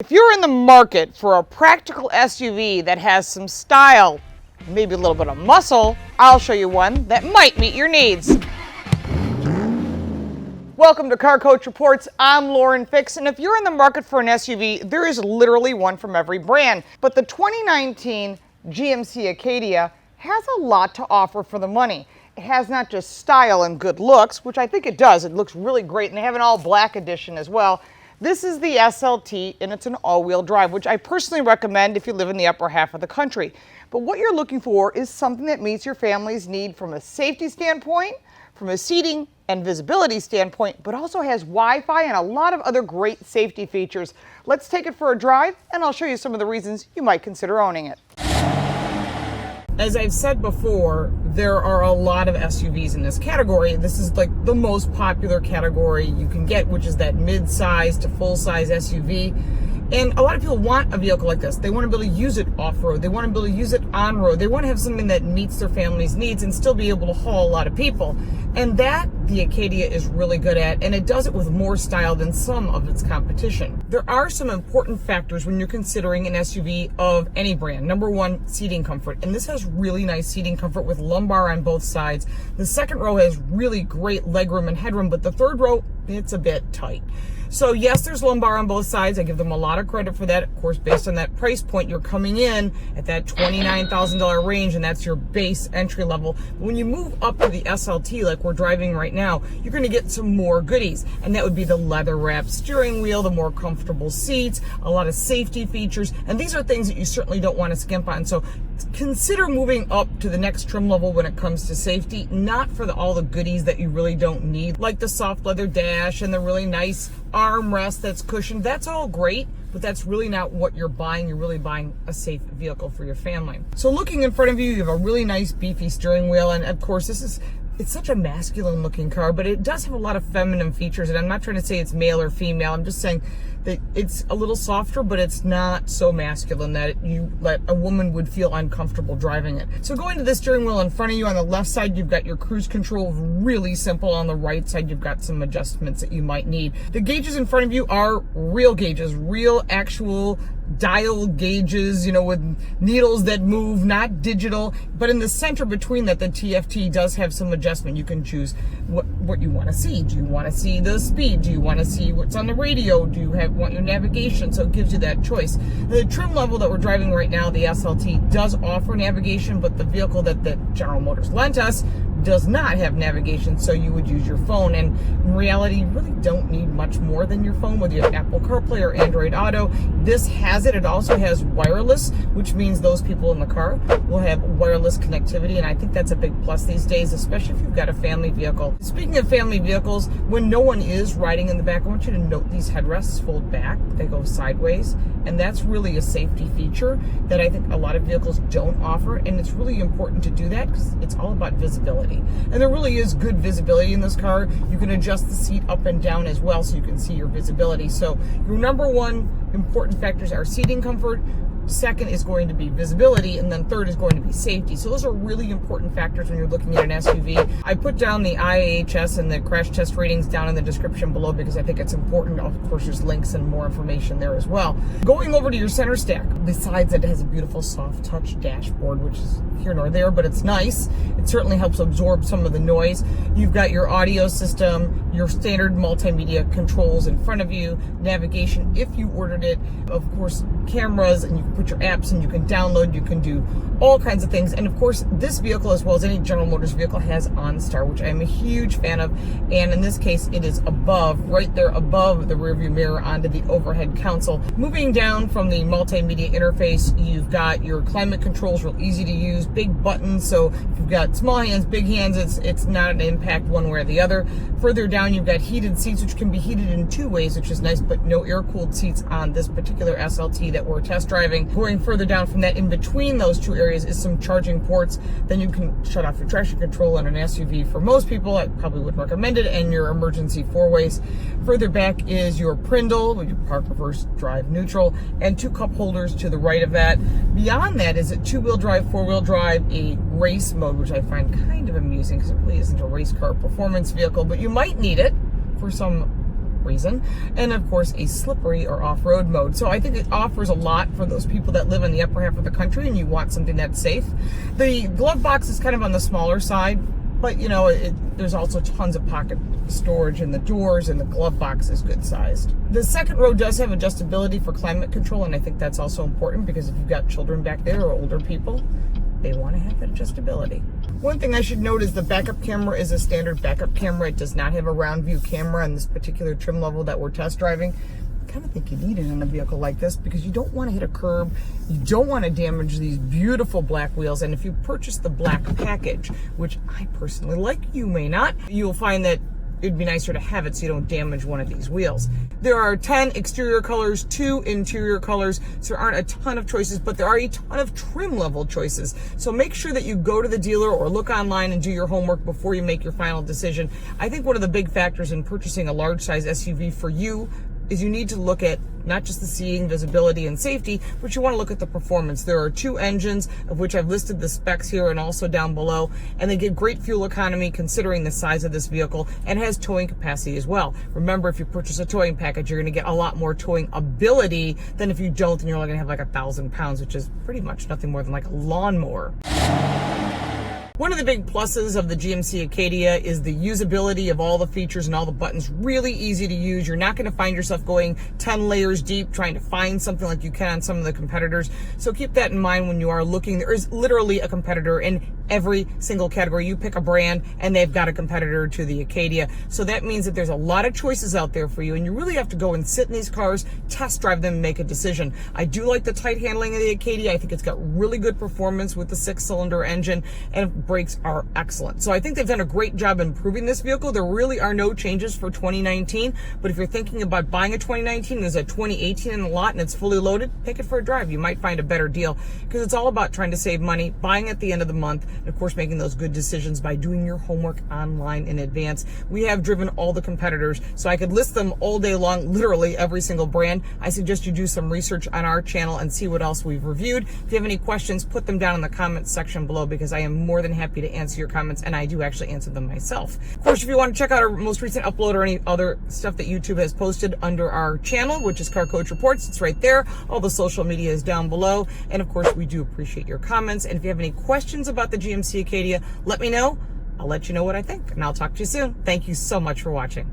If you're in the market for a practical SUV that has some style, maybe a little bit of muscle, I'll show you one that might meet your needs. Welcome to Car Coach Reports. I'm Lauren Fix, and if you're in the market for an SUV, there is literally one from every brand. But the 2019 GMC Acadia has a lot to offer for the money. It has not just style and good looks, which I think it does. It looks really great, and they have an all-black edition as well. This is the SLT, and it's an all-wheel drive, which I personally recommend if you live in the upper half of the country. But what you're looking for is something that meets your family's need from a safety standpoint, from a seating and visibility standpoint, but also has Wi-Fi and a lot of other great safety features. Let's take it for a drive, and I'll show you some of the reasons you might consider owning it. As I've said before, there are a lot of SUVs in this category. This is like the most popular category you can get, which is that mid-size to full-size SUV. And a lot of people want a vehicle like this. They want to be able to use it off-road. They want to be able to use it on-road. They want to have something that meets their family's needs and still be able to haul a lot of people. And that the Acadia is really good at, and it does it with more style than some of its competition. There are some important factors when you're considering an SUV of any brand. Number one, seating comfort. And this has really nice seating comfort with lumbar on both sides. The second row has really great legroom and headroom, but the third row, it's a bit tight. So yes, there's lumbar on both sides. I give them a lot of credit for that. Of course, based on that price point, you're coming in at that $29,000 range, and that's your base entry level. But when you move up to the SLT, like we're driving right now, you're going to get some more goodies. And that would be the leather wrapped steering wheel, the more comfortable seats, a lot of safety features. And these are things that you certainly don't want to skimp on. So consider moving up to the next trim level when it comes to safety, not for all the goodies that you really don't need, like the soft leather dash and the really nice armrest that's cushioned. That's all great, but that's really not what you're buying. You're really buying a safe vehicle for your family. So looking in front of you, you have a really nice beefy steering wheel, and of course it's such a masculine looking car, but it does have a lot of feminine features. And I'm not trying to say it's male or female. I'm just saying that it's a little softer, but it's not so masculine that a woman would feel uncomfortable driving it. So going to the steering wheel in front of you, on the left side, you've got your cruise control, really simple. On the right side, you've got some adjustments that you might need. The gauges in front of you are real gauges, real actual dial gauges, with needles that move, not digital. But in the center between that, the TFT does have some adjustment. You can choose what you want to see. Do you want to see the speed? Do you want to see what's on the radio? Do you want your navigation? So it gives you that choice. The trim level that we're driving right now, the SLT, does offer navigation, but the vehicle that General Motors lent us does not have navigation, so you would use your phone. And in reality, you really don't need much more than your phone, whether you have Apple CarPlay or Android Auto. This has it. It also has wireless, which means those people in the car will have wireless connectivity, and I think that's a big plus these days, especially if you've got a family vehicle. Speaking of family vehicles, when no one is riding in the back, I want you to note these headrests fold back. They go sideways, and that's really a safety feature that I think a lot of vehicles don't offer, and it's really important to do that because it's all about visibility. And there really is good visibility in this car. You can adjust the seat up and down as well so you can see your visibility. So your number one important factors are seating comfort, second is going to be visibility, and then third is going to be safety. So those are really important factors when you're looking at an SUV. I put down the IIHS and the crash test ratings down in the description below because I think it's important. Of course, there's links and more information there as well. Going over to your center stack, besides that, it has a beautiful soft touch dashboard, which is here nor there, but it's nice. It certainly helps absorb some of the noise. You've got your audio system, your standard multimedia controls in front of you, navigation if you ordered it, of course, cameras, and you can put your apps and you can download, you can do all kinds of things. And of course, this vehicle, as well as any General Motors vehicle, has OnStar, which I'm a huge fan of. And in this case, it is right there above the rearview mirror onto the overhead console. Moving down from the multimedia interface, you've got your climate controls, real easy to use, big buttons. So if you've got small hands, big hands, it's not an impact one way or the other. Further down, you've got heated seats, which can be heated in two ways, which is nice, but no air-cooled seats on this particular SLT that we're test driving. Going further down from that, in between those two areas is some charging ports. Then you can shut off your traction control on an SUV. For most people, I probably would recommend it, and your emergency four-ways. Further back is your Prindle, which you park, reverse, drive, neutral, and two cup holders to the right of that. Beyond that is a two-wheel drive, four-wheel drive, a race mode, which I find kind of amusing because it really isn't a race car performance vehicle, but you might need it for some reason, and of course a slippery or off-road mode. So I think it offers a lot for those people that live in the upper half of the country and you want something that's safe. The glove box is kind of on the smaller side, but you know, there's also tons of pocket storage in the doors, and the glove box is good sized. The second row does have adjustability for climate control, and I think that's also important because if you've got children back there or older people, they want to have that adjustability. One thing I should note is the backup camera is a standard backup camera. It does not have a round view camera on this particular trim level that we're test driving. I kind of think you need it in a vehicle like this because you don't want to hit a curb. You don't want to damage these beautiful black wheels. And if you purchase the black package, which I personally like, you may not, you'll find that it'd be nicer to have it so you don't damage one of these wheels. There are 10 exterior colors, 2 interior colors, so there aren't a ton of choices, but there are a ton of trim level choices. So make sure that you go to the dealer or look online and do your homework before you make your final decision. I think one of the big factors in purchasing a large size SUV for you is you need to look at not just the seating, visibility, and safety, but you want to look at the performance. There are 2 engines, of which I've listed the specs here and also down below, and they give great fuel economy considering the size of this vehicle, and has towing capacity as well. Remember, if you purchase a towing package, you're going to get a lot more towing ability than if you don't, and you're only going to have like 1,000 pounds, which is pretty much nothing more than like a lawnmower. One of the big pluses of the GMC Acadia is the usability of all the features and all the buttons. Really easy to use. You're not going to find yourself going 10 layers deep trying to find something like you can on some of the competitors. So keep that in mind when you are looking. There is literally a competitor in every single category. You pick a brand and they've got a competitor to the Acadia. So that means that there's a lot of choices out there for you, and you really have to go and sit in these cars, test drive them, and make a decision. I do like the tight handling of the Acadia. I think it's got really good performance with the 6-cylinder engine, and brakes are excellent. So I think they've done a great job improving this vehicle. There really are no changes for 2019, but if you're thinking about buying a 2019, there's a 2018 in the lot and it's fully loaded, take it for a drive. You might find a better deal because it's all about trying to save money, buying at the end of the month, and of course making those good decisions by doing your homework online in advance. We have driven all the competitors, so I could list them all day long, literally every single brand. I suggest you do some research on our channel and see what else we've reviewed. If you have any questions, put them down in the comments section below because I am more than happy to answer your comments, and I do actually answer them myself. Of course, if you want to check out our most recent upload or any other stuff that YouTube has posted under our channel, which is Car Coach Reports, it's right there. All the social media is down below. And of course, we do appreciate your comments. And if you have any questions about the GMC Acadia, let me know. I'll let you know what I think, and I'll talk to you soon. Thank you so much for watching.